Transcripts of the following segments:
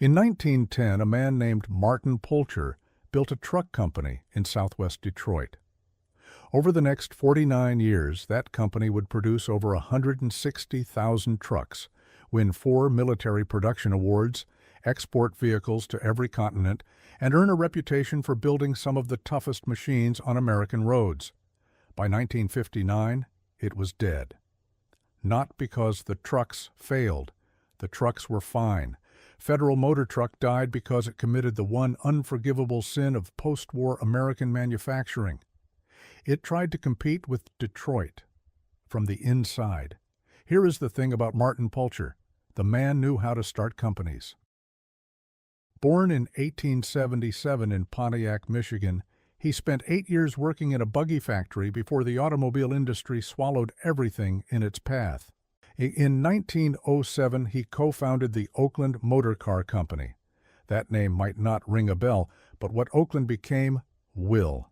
In 1910, a man named Martin Pulcher built a truck company in southwest Detroit. Over the next 49 years, that company would produce over 160,000 trucks, win 4 military production awards, export vehicles to every continent, and earn a reputation for building some of the toughest machines on American roads. By 1959, it was dead. Not because the trucks failed. The trucks were fine. Federal Motor Truck died because it committed the one unforgivable sin of post-war American manufacturing. It tried to compete with Detroit from the inside. Here is the thing about Martin Pulcher. The man knew how to start companies. Born in 1877 in Pontiac, Michigan, he spent 8 years working in a buggy factory before the automobile industry swallowed everything in its path. In 1907, he co-founded the Oakland Motor Car Company. That name might not ring a bell, but what Oakland became will.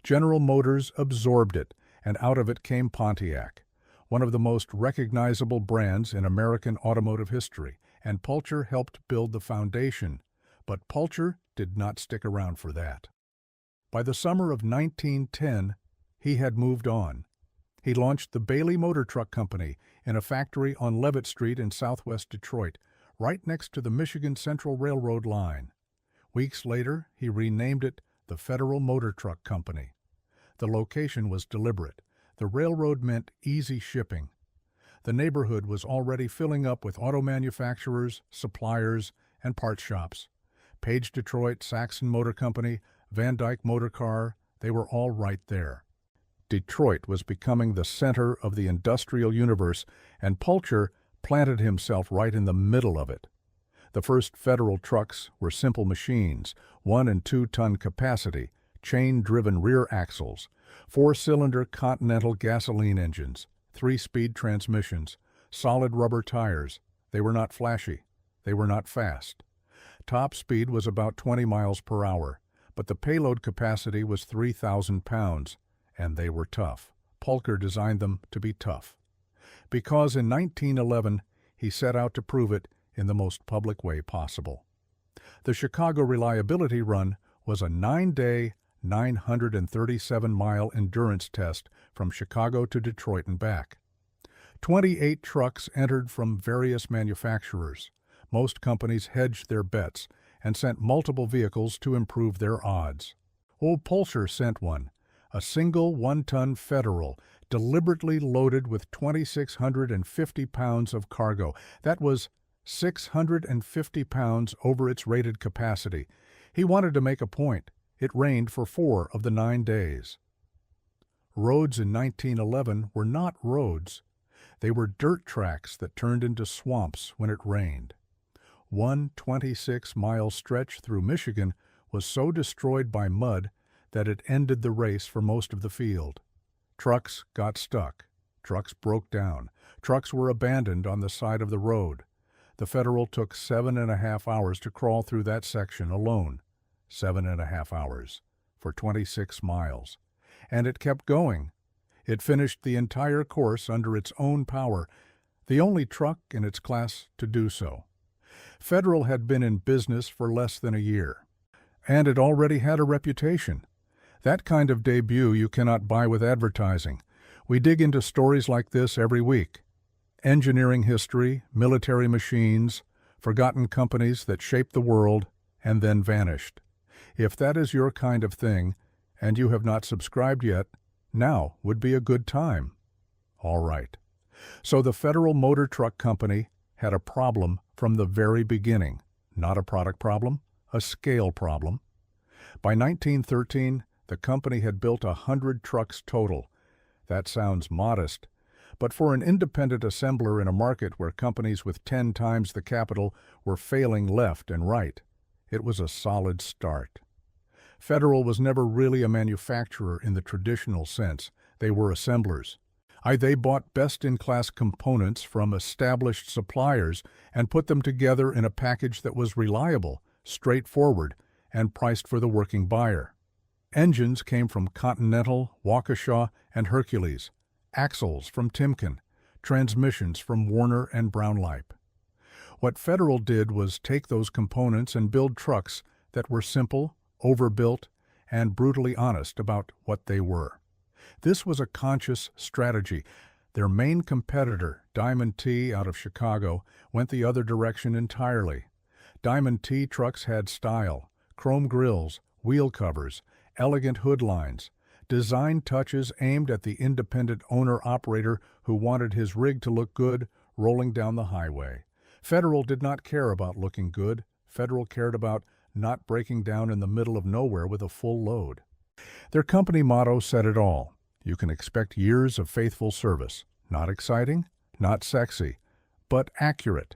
General Motors absorbed it, and out of it came Pontiac, one of the most recognizable brands in American automotive history, and Pulcher helped build the foundation. But Pulcher did not stick around for that. By the summer of 1910, he had moved on. He launched the Bailey Motor Truck Company in a factory on Levitt Street in southwest Detroit, right next to the Michigan Central Railroad line. Weeks later, he renamed it the Federal Motor Truck Company. The location was deliberate. The railroad meant easy shipping. The neighborhood was already filling up with auto manufacturers, suppliers, and parts shops. Page Detroit, Saxon Motor Company, Van Dyke Motor Car, they were all right there. Detroit was becoming the center of the industrial universe, and Pulcher planted himself right in the middle of it. The first Federal trucks were simple machines, 1- and 2-ton capacity, chain-driven rear axles, 4-cylinder Continental gasoline engines, 3-speed transmissions, solid rubber tires. They were not flashy. They were not fast. Top speed was about 20 miles per hour, but the payload capacity was 3,000 pounds. And they were tough. Pulcher designed them to be tough. Because in 1911, he set out to prove it in the most public way possible. The Chicago Reliability Run was a 9-day, 937-mile endurance test from Chicago to Detroit and back. 28 trucks entered from various manufacturers. Most companies hedged their bets and sent multiple vehicles to improve their odds. Old Pulcher sent one. A single 1-ton Federal, deliberately loaded with 2,650 pounds of cargo. That was 650 pounds over its rated capacity. He wanted to make a point. It rained for 4 of the 9 days. Roads in 1911 were not roads. They were dirt tracks that turned into swamps when it rained. One 26-mile stretch through Michigan was so destroyed by mud that it ended the race for most of the field. Trucks got stuck. Trucks broke down. Trucks were abandoned on the side of the road. The Federal took 7.5 hours to crawl through that section alone. 7.5 hours for 26 miles. And it kept going. It finished the entire course under its own power, the only truck in its class to do so. Federal had been in business for less than a year, and it already had a reputation. That kind of debut you cannot buy with advertising. We dig into stories like this every week. Engineering history, military machines, forgotten companies that shaped the world and then vanished. If that is your kind of thing, and you have not subscribed yet, now would be a good time. All right. So the Federal Motor Truck Company had a problem from the very beginning. Not a product problem, a scale problem. By 1913, the company had built 100 trucks total. That sounds modest, but for an independent assembler in a market where companies with 10 times the capital were failing left and right, it was a solid start. Federal was never really a manufacturer in the traditional sense. They were assemblers. They bought best-in-class components from established suppliers and put them together in a package that was reliable, straightforward, and priced for the working buyer. Engines came from Continental, Waukesha, and Hercules, axles from Timken, transmissions from Warner and Brownlipe. What Federal did was take those components and build trucks that were simple, overbuilt, and brutally honest about what they were. This was a conscious strategy. Their main competitor, Diamond T out of Chicago, went the other direction entirely. Diamond T trucks had style, chrome grills, wheel covers, elegant hood lines, design touches aimed at the independent owner-operator who wanted his rig to look good rolling down the highway. Federal did not care about looking good. Federal cared about not breaking down in the middle of nowhere with a full load. Their company motto said it all. You can expect years of faithful service. Not exciting, not sexy, but accurate.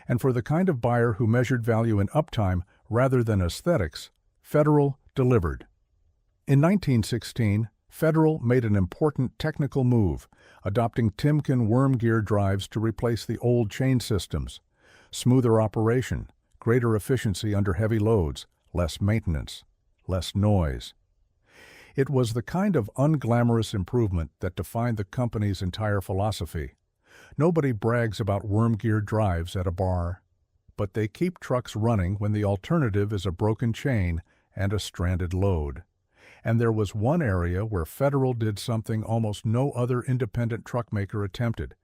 And for the kind of buyer who measured value in uptime rather than aesthetics, Federal delivered. In 1916, Federal made an important technical move, adopting Timken worm gear drives to replace the old chain systems. Smoother operation, greater efficiency under heavy loads, less maintenance, less noise. It was the kind of unglamorous improvement that defined the company's entire philosophy. Nobody brags about worm gear drives at a bar, but they keep trucks running when the alternative is a broken chain and a stranded load. And there was one area where Federal did something almost no other independent truck maker attempted.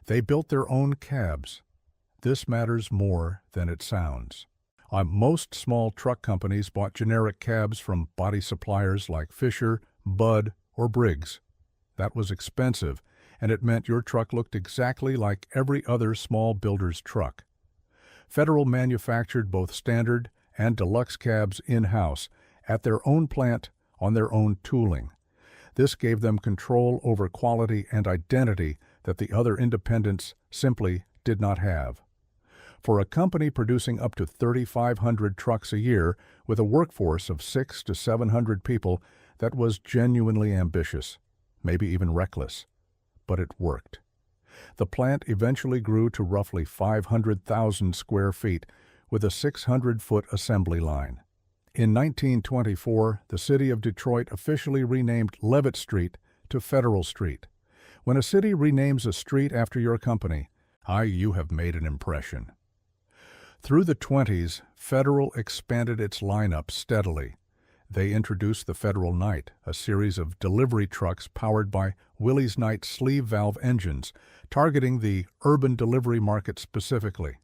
They built their own cabs. This matters more than it sounds. Most small truck companies bought generic cabs from body suppliers like Fisher, Budd, or Briggs. That was expensive, and it meant your truck looked exactly like every other small builder's truck. Federal manufactured both standard and deluxe cabs in-house, at their own plant, on their own tooling. This gave them control over quality and identity that the other independents simply did not have. For a company producing up to 3,500 trucks a year with a workforce of 600 to 700 people, that was genuinely ambitious, maybe even reckless. But it worked. The plant eventually grew to roughly 500,000 square feet with a 600-foot assembly line. In 1924, the city of Detroit officially renamed Levitt Street to Federal Street. When a city renames a street after your company, you have made an impression. Through the 20s, Federal expanded its lineup steadily. They introduced the Federal Knight, a series of delivery trucks powered by Willys Knight sleeve valve engines, targeting the urban delivery market specifically.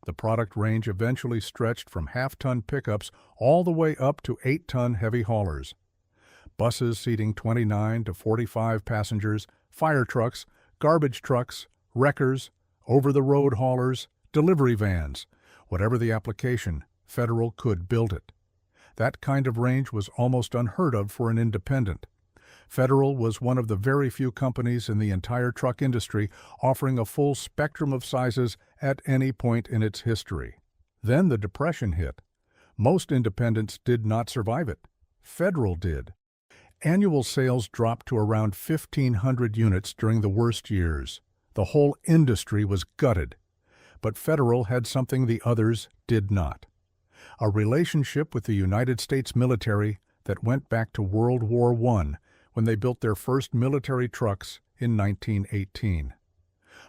The product range eventually stretched from half-ton pickups all the way up to 8-ton heavy haulers. Buses seating 29 to 45 passengers, fire trucks, garbage trucks, wreckers, over-the-road haulers, delivery vans. Whatever the application, Federal could build it. That kind of range was almost unheard of for an independent. Federal was one of the very few companies in the entire truck industry offering a full spectrum of sizes at any point in its history. Then the Depression hit. Most independents did not survive it. Federal did. Annual sales dropped to around 1,500 units during the worst years. The whole industry was gutted. But Federal had something the others did not. A relationship with the United States military that went back to World War I when they built their first military trucks in 1918.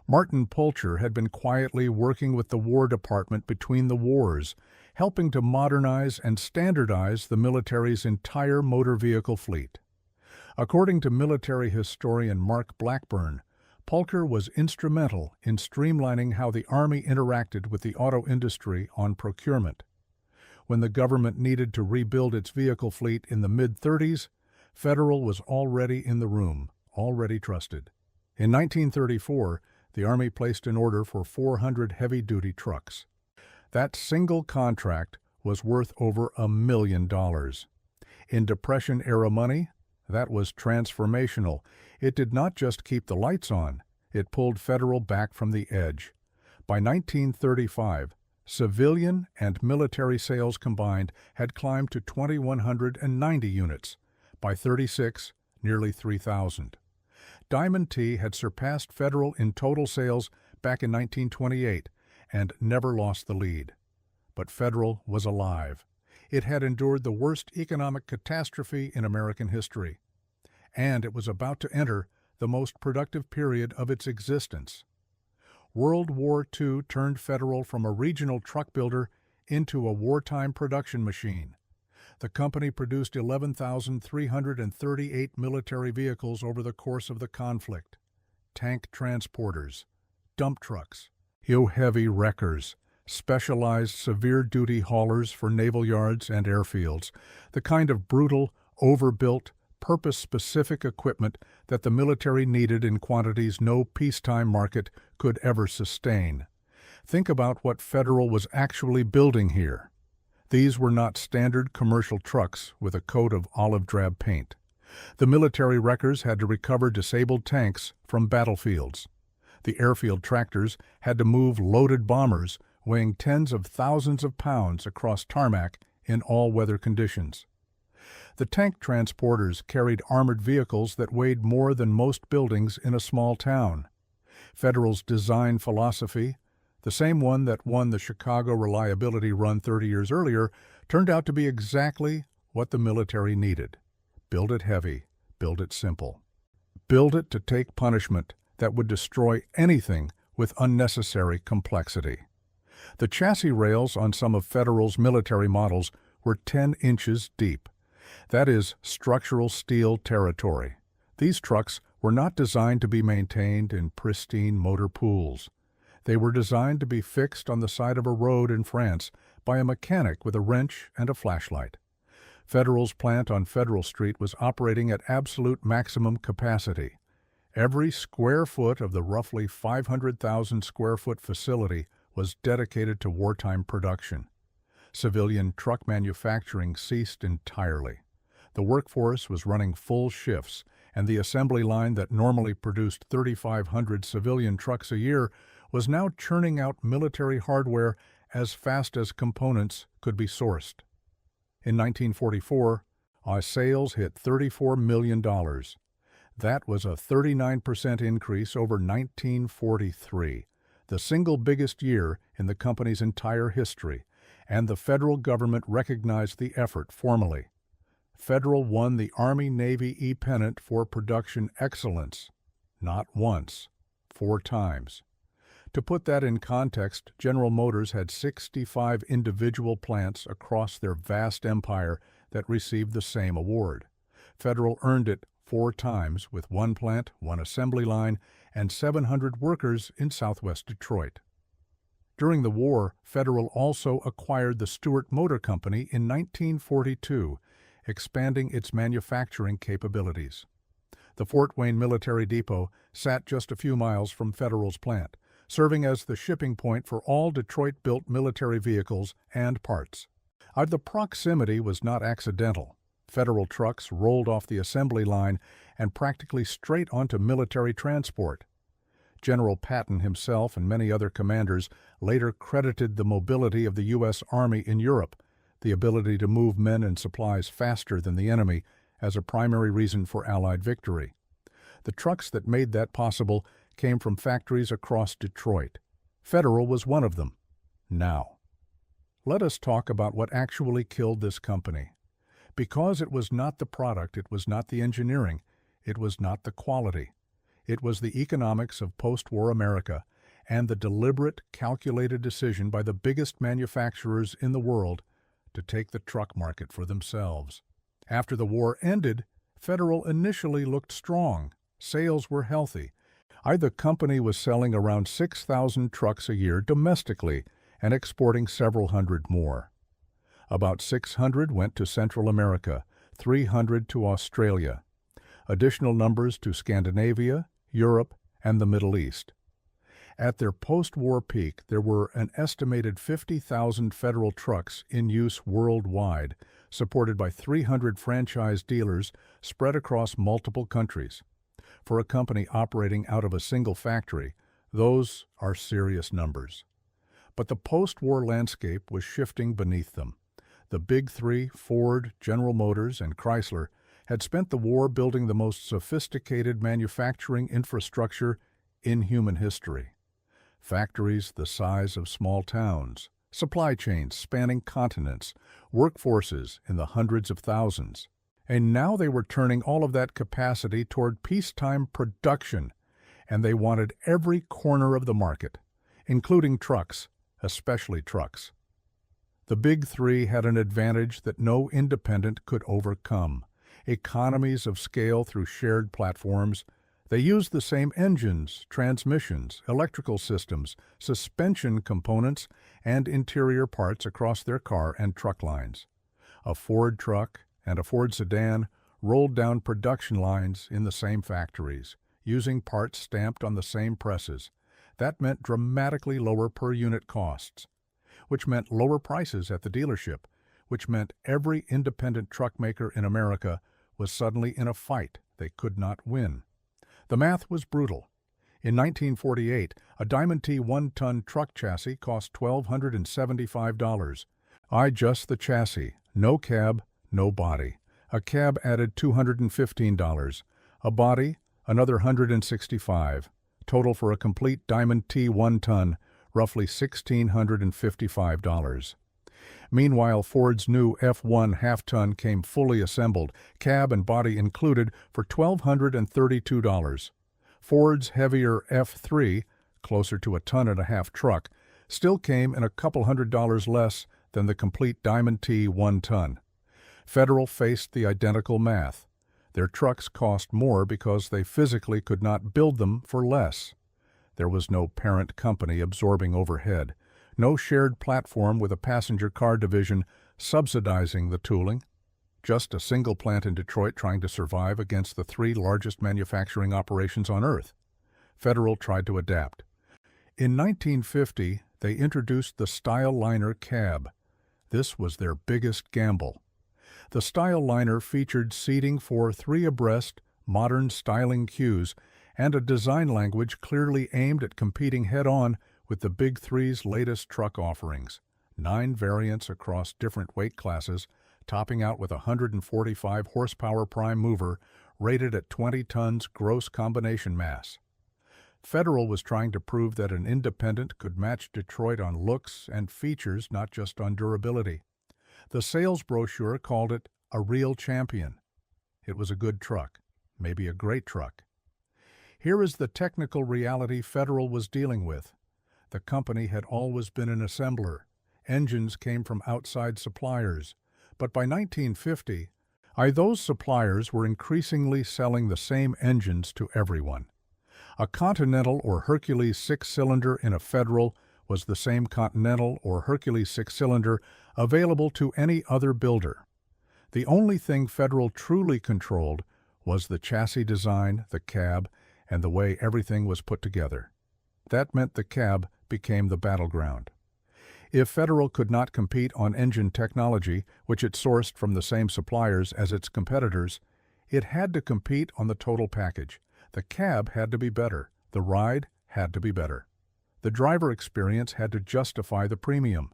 Martin Pulcher had been quietly working with the War Department between the wars, helping to modernize and standardize the military's entire motor vehicle fleet. According to military historian Mark Blackburn, Pulcher was instrumental in streamlining how the Army interacted with the auto industry on procurement. When the government needed to rebuild its vehicle fleet in the mid-30s, Federal was already in the room, already trusted. In 1934, the Army placed an order for 400 heavy-duty trucks. That single contract was worth over $1 million. In Depression-era money, that was transformational. It did not just keep the lights on, it pulled Federal back from the edge. By 1935, civilian and military sales combined had climbed to 2,190 units. By 36, nearly 3,000. Diamond T had surpassed Federal in total sales back in 1928 and never lost the lead. But Federal was alive. It had endured the worst economic catastrophe in American history, and it was about to enter the most productive period of its existence. World War II turned Federal from a regional truck builder into a wartime production machine. The company produced 11,338 military vehicles over the course of the conflict. Tank transporters, dump trucks, heavy wreckers, specialized severe-duty haulers for naval yards and airfields, the kind of brutal, overbuilt, purpose-specific equipment that the military needed in quantities no peacetime market could ever sustain. Think about what Federal was actually building here. These were not standard commercial trucks with a coat of olive-drab paint. The military wreckers had to recover disabled tanks from battlefields. The airfield tractors had to move loaded bombers weighing tens of thousands of pounds across tarmac in all-weather conditions. The tank transporters carried armored vehicles that weighed more than most buildings in a small town. Federal's design philosophy, the same one that won the Chicago Reliability Run 30 years earlier, turned out to be exactly what the military needed. Build it heavy, build it simple. Build it to take punishment that would destroy anything with unnecessary complexity. The chassis rails on some of Federal's military models were 10 inches deep. That is structural steel territory. These trucks were not designed to be maintained in pristine motor pools. They were designed to be fixed on the side of a road in France by a mechanic with a wrench and a flashlight. Federal's plant on Federal Street was operating at absolute maximum capacity. Every square foot of the roughly 500,000 square foot facility was dedicated to wartime production. Civilian truck manufacturing ceased entirely. The workforce was running full shifts, and the assembly line that normally produced 3,500 civilian trucks a year was now churning out military hardware as fast as components could be sourced. In 1944, our sales hit $34 million. That was a 39% increase over 1943, the single biggest year in the company's entire history, and the federal government recognized the effort formally. Federal won the Army-Navy E Pennant for production excellence, not once, 4 times. To put that in context, General Motors had 65 individual plants across their vast empire that received the same award. Federal earned it 4 times with 1 plant, 1 assembly line, and 700 workers in southwest Detroit. During the war, Federal also acquired the Stewart Motor Company in 1942, expanding its manufacturing capabilities. The Fort Wayne Military Depot sat just a few miles from Federal's plant, serving as the shipping point for all Detroit-built military vehicles and parts. The proximity was not accidental. Federal trucks rolled off the assembly line and practically straight onto military transport. General Patton himself and many other commanders later credited the mobility of the U.S. Army in Europe, the ability to move men and supplies faster than the enemy, as a primary reason for Allied victory. The trucks that made that possible came from factories across Detroit. Federal was one of them. Now, let us talk about what actually killed this company. Because it was not the product, it was not the engineering, it was not the quality. It was the economics of post-war America and the deliberate, calculated decision by the biggest manufacturers in the world to take the truck market for themselves. After the war ended, Federal initially looked strong. Sales were healthy. The company was selling around 6,000 trucks a year domestically and exporting several hundred more. About 600 went to Central America, 300 to Australia. Additional numbers to Scandinavia, Europe, and the Middle East. At their post-war peak, there were an estimated 50,000 Federal trucks in use worldwide, supported by 300 franchise dealers spread across multiple countries. For a company operating out of a single factory, those are serious numbers. But the post-war landscape was shifting beneath them. The Big Three, Ford, General Motors, and Chrysler, had spent the war building the most sophisticated manufacturing infrastructure in human history. Factories the size of small towns, supply chains spanning continents, workforces in the hundreds of thousands. And now they were turning all of that capacity toward peacetime production, and they wanted every corner of the market. including trucks, especially trucks. The Big Three had an advantage that no independent could overcome: economies of scale through shared platforms. They used the same engines, transmissions, electrical systems, suspension components, and interior parts across their car and truck lines. A Ford truck and a Ford sedan rolled down production lines in the same factories, using parts stamped on the same presses. That meant dramatically lower per-unit costs, which meant lower prices at the dealership, which meant every independent truck maker in America was suddenly in a fight they could not win. The math was brutal. In 1948, a Diamond T 1-ton truck chassis cost $1,275. Just the chassis, no cab, no body. A cab added $215. A body, another $165. Total for a complete Diamond T 1-ton, roughly $1,655. Meanwhile, Ford's new F1 half-ton came fully assembled, cab and body included, for $1,232. Ford's heavier F3, closer to a ton-and-a-half truck, still came in a couple $100 less than the complete Diamond T 1-ton. Federal faced the identical math. Their trucks cost more because they physically could not build them for less. There was no parent company absorbing overhead, no shared platform with a passenger car division subsidizing the tooling, just a single plant in Detroit trying to survive against the three largest manufacturing operations on Earth. Federal tried to adapt. In 1950, they introduced the Styleliner cab. This was their biggest gamble. The Styleliner featured seating for three abreast, modern styling cues, and a design language clearly aimed at competing head-on with the Big Three's latest truck offerings. 9 variants across different weight classes, topping out with a 145 horsepower prime mover rated at 20 tons gross combination mass. Federal was trying to prove that an independent could match Detroit on looks and features, not just on durability. The sales brochure called it a real champion. It was a good truck, maybe a great truck. Here is the technical reality Federal was dealing with. The company had always been an assembler. Engines came from outside suppliers. But by 1950, those suppliers were increasingly selling the same engines to everyone. A Continental or Hercules 6-cylinder in a Federal was the same Continental or Hercules 6-cylinder available to any other builder. The only thing Federal truly controlled was the chassis design, the cab, and the way everything was put together. That meant the cab became the battleground. If Federal could not compete on engine technology, which it sourced from the same suppliers as its competitors, it had to compete on the total package. The cab had to be better. The ride had to be better. The driver experience had to justify the premium.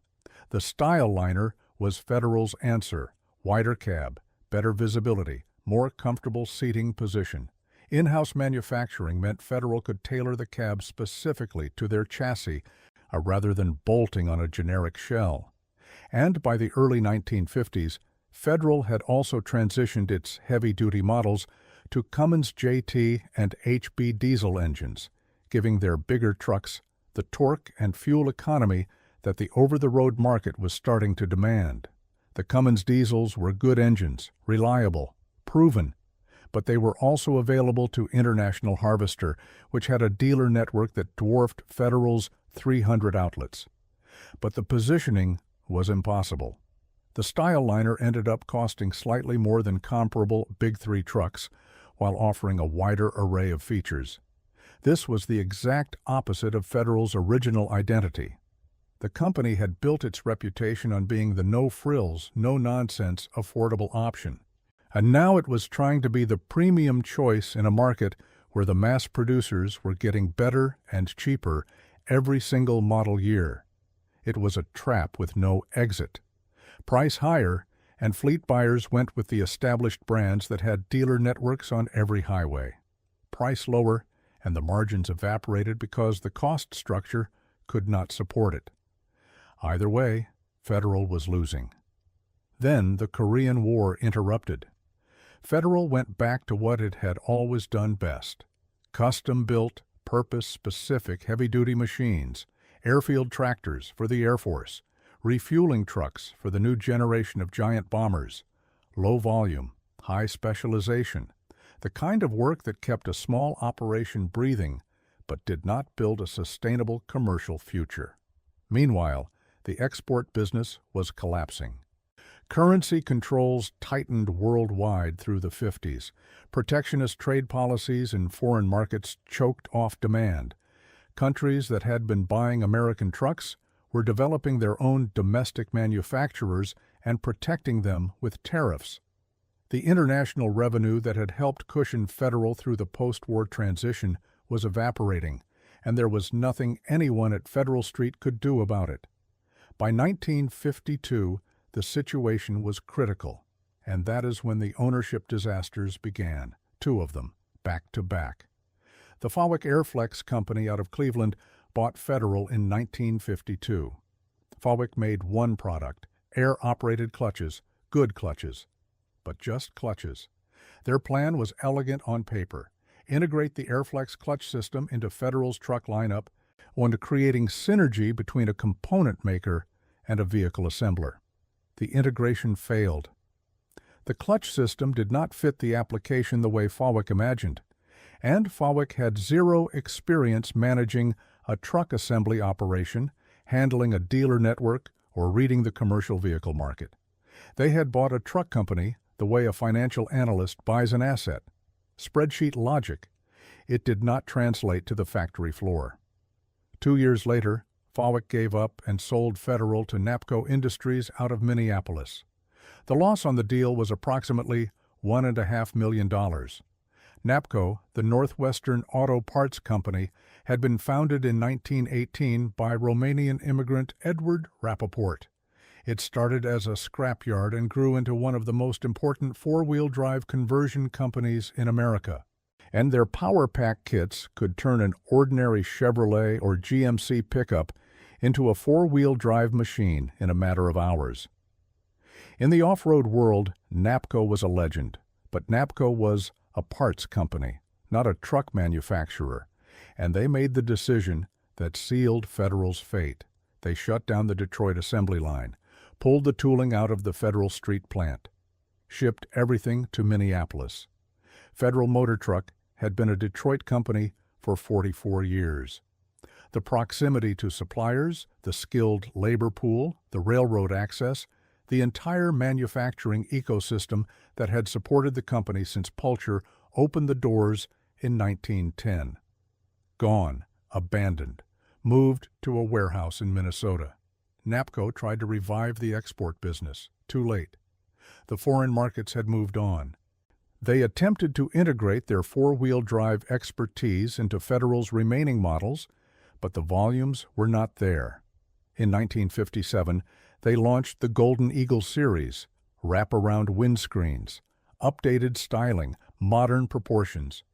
The Styleliner was Federal's answer: wider cab, better visibility, more comfortable seating position. In-house manufacturing meant Federal could tailor the cab specifically to their chassis rather than bolting on a generic shell. And by the early 1950s, Federal had also transitioned its heavy-duty models to Cummins JT and HB diesel engines, giving their bigger trucks the torque and fuel economy that the over-the-road market was starting to demand. The Cummins diesels were good engines, reliable, proven, but they were also available to International Harvester, which had a dealer network that dwarfed Federal's 300 outlets. But the positioning was impossible. The Styleliner ended up costing slightly more than comparable Big Three trucks, while offering a wider array of features. This was the exact opposite of Federal's original identity. The company had built its reputation on being the no-frills, no-nonsense, affordable option. And now it was trying to be the premium choice in a market where the mass producers were getting better and cheaper every single model year. It was a trap with no exit. Price higher, and fleet buyers went with the established brands that had dealer networks on every highway. Price lower, and the margins evaporated because the cost structure could not support it. Either way, Federal was losing. Then the Korean War interrupted. Federal went back to what it had always done best: custom-built, purpose-specific heavy-duty machines, airfield tractors for the Air Force, refueling trucks for the new generation of giant bombers, low volume, high specialization, the kind of work that kept a small operation breathing but did not build a sustainable commercial future. Meanwhile, the export business was collapsing. Currency controls tightened worldwide through the 50s. Protectionist trade policies in foreign markets choked off demand. Countries that had been buying American trucks were developing their own domestic manufacturers and protecting them with tariffs. The international revenue that had helped cushion Federal through the post-war transition was evaporating, and there was nothing anyone at Federal Street could do about it. By 1952, the situation was critical, and that is when the ownership disasters began, 2 of them, back to back. The Fauwick Airflex Company out of Cleveland bought Federal in 1952. Fauwick made one product, air-operated clutches, good clutches, but just clutches. Their plan was elegant on paper: integrate the Airflex clutch system into Federal's truck lineup, and creating synergy between a component maker and a vehicle assembler. The integration failed. The clutch system did not fit the application the way Fauwick imagined, and Fauwick had zero experience managing a truck assembly operation, handling a dealer network, or reading the commercial vehicle market. They had bought a truck company the way a financial analyst buys an asset. Spreadsheet logic. It did not translate to the factory floor. 2 years later, Fauwick gave up and sold Federal to Napco Industries out of Minneapolis. The loss on the deal was approximately $1.5 million. Napco, the Northwestern Auto Parts Company, had been founded in 1918 by Romanian immigrant Edward Rappaport. It started as a scrapyard and grew into one of the most important four-wheel drive conversion companies in America. And their Power Pack kits could turn an ordinary Chevrolet or GMC pickup into a four-wheel drive machine in a matter of hours. In the off-road world, Napco was a legend, but Napco was a parts company, not a truck manufacturer, and they made the decision that sealed Federal's fate. They shut down the Detroit assembly line, pulled the tooling out of the Federal Street plant, shipped everything to Minneapolis. Federal Motor Truck had been a Detroit company for 44 years. The proximity to suppliers, the skilled labor pool, the railroad access, the entire manufacturing ecosystem that had supported the company since Pulcher opened the doors in 1910. Gone, abandoned, moved to a warehouse in Minnesota. Napco tried to revive the export business. Too late. The foreign markets had moved on. They attempted to integrate their four-wheel drive expertise into Federal's remaining models, but the volumes were not there. In 1957, they launched the Golden Eagle series, wrap-around windscreens, updated styling, modern proportions.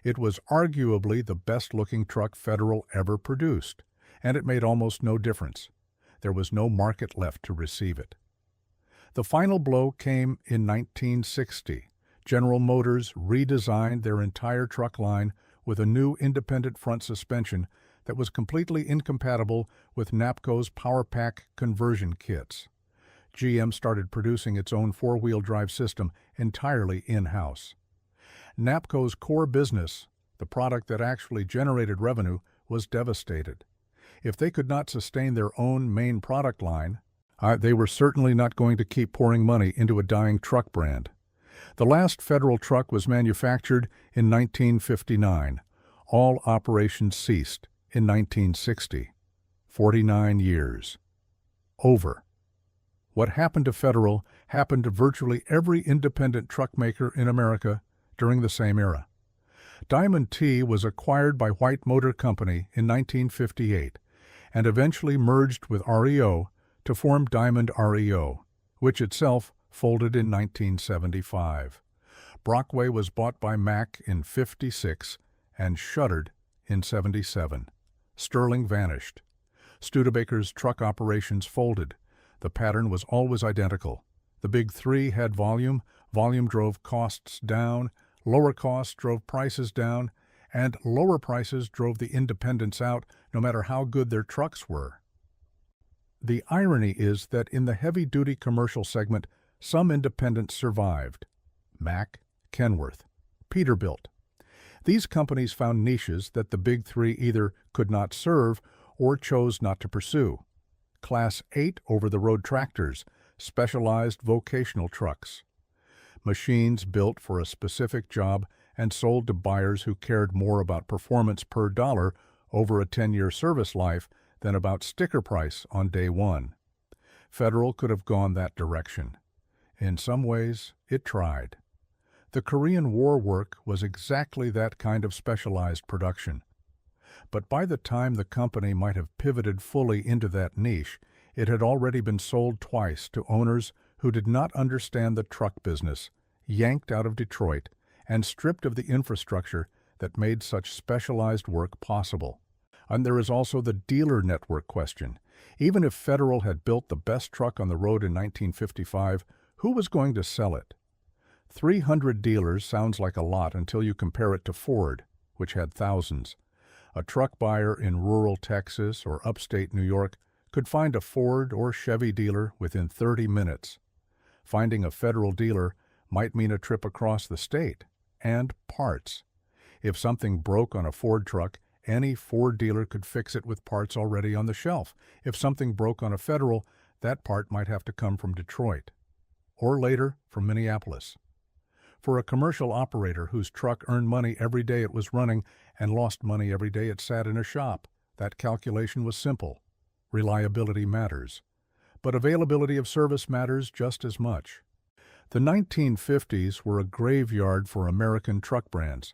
It was arguably the best-looking truck Federal ever produced, and it made almost no difference. There was no market left to receive it. The final blow came in 1960. General Motors redesigned their entire truck line with a new independent front suspension that was completely incompatible with Napco's Power Pack conversion kits. GM started producing its own four-wheel drive system entirely in-house. Napco's core business, the product that actually generated revenue, was devastated. If they could not sustain their own main product line, they were certainly not going to keep pouring money into a dying truck brand. The last Federal truck was manufactured in 1959. All operations ceased in 1960. 49 years. Over. What happened to Federal happened to virtually every independent truck maker in America during the same era. Diamond T was acquired by White Motor Company in 1958 and eventually merged with REO to form Diamond REO, which itself folded in 1975. Brockway was bought by Mack in '56 and shuttered in '77. Sterling vanished. Studebaker's truck operations folded. The pattern was always identical. The big three had volume, volume drove costs down, lower costs drove prices down, and lower prices drove the independents out no matter how good their trucks were. The irony is that in the heavy-duty commercial segment, some independents survived. Mack, Kenworth, Peterbilt. These companies found niches that the Big Three either could not serve or chose not to pursue. Class 8 over-the-road tractors, specialized vocational trucks. Machines built for a specific job and sold to buyers who cared more about performance per dollar over a 10-year service life than about sticker price on day one. Federal could have gone that direction. In some ways, it tried. The Korean War work was exactly that kind of specialized production. But by the time the company might have pivoted fully into that niche, it had already been sold twice to owners who did not understand the truck business, yanked out of Detroit, and stripped of the infrastructure that made such specialized work possible. And there is also the dealer network question. Even if Federal had built the best truck on the road in 1955, who was going to sell it? 300 dealers sounds like a lot until you compare it to Ford, which had thousands. A truck buyer in rural Texas or upstate New York could find a Ford or Chevy dealer within 30 minutes. Finding a Federal dealer might mean a trip across the state, and parts. If something broke on a Ford truck, any Ford dealer could fix it with parts already on the shelf. If something broke on a Federal, that part might have to come from Detroit, or later from Minneapolis. For a commercial operator whose truck earned money every day it was running and lost money every day it sat in a shop, that calculation was simple. Reliability matters. But availability of service matters just as much. The 1950s were a graveyard for American truck brands.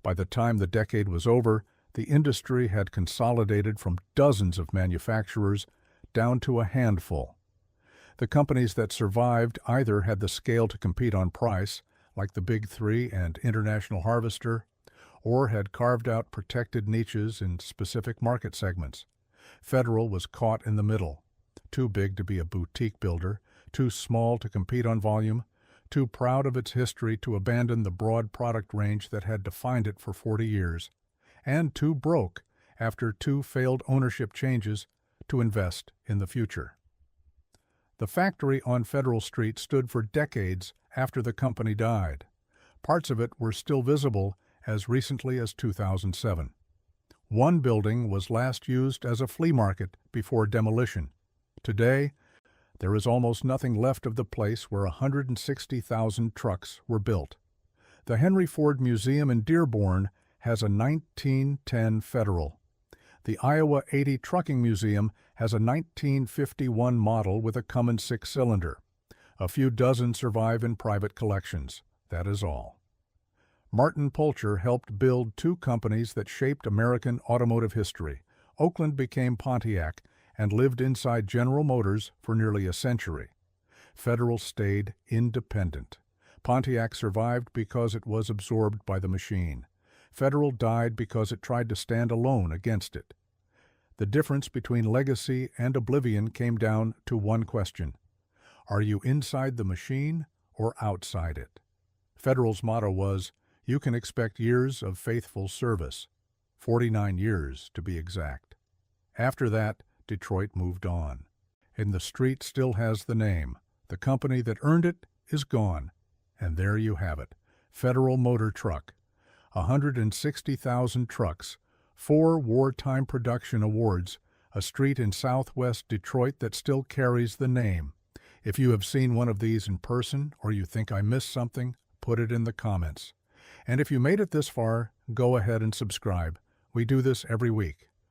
By the time the decade was over, the industry had consolidated from dozens of manufacturers down to a handful. The companies that survived either had the scale to compete on price, like the Big Three and International Harvester, or had carved out protected niches in specific market segments. Federal was caught in the middle, too big to be a boutique builder, too small to compete on volume, too proud of its history to abandon the broad product range that had defined it for 40 years, and too broke, after 2 failed ownership changes, to invest in the future. The factory on Federal Street stood for decades after the company died. Parts of it were still visible as recently as 2007. One building was last used as a flea market before demolition. Today, there is almost nothing left of the place where 160,000 trucks were built. The Henry Ford Museum in Dearborn has a 1910 Federal. The Iowa 80 Trucking Museum has a 1951 model with a Cummins 6-cylinder. A few dozen survive in private collections. That is all. Martin Pulcher helped build 2 companies that shaped American automotive history. Oakland became Pontiac and lived inside General Motors for nearly a century. Federal stayed independent. Pontiac survived because it was absorbed by the machine. Federal died because it tried to stand alone against it. The difference between legacy and oblivion came down to one question. Are you inside the machine or outside it? Federal's motto was, "You can expect years of faithful service." 49 years, to be exact. After that, Detroit moved on. And the street still has the name. The company that earned it is gone. And there you have it. Federal Motor Truck. 160,000 trucks, 4 wartime production awards, a street in southwest Detroit that still carries the name. If you have seen one of these in person or you think I missed something, put it in the comments. And if you made it this far, go ahead and subscribe. We do this every week.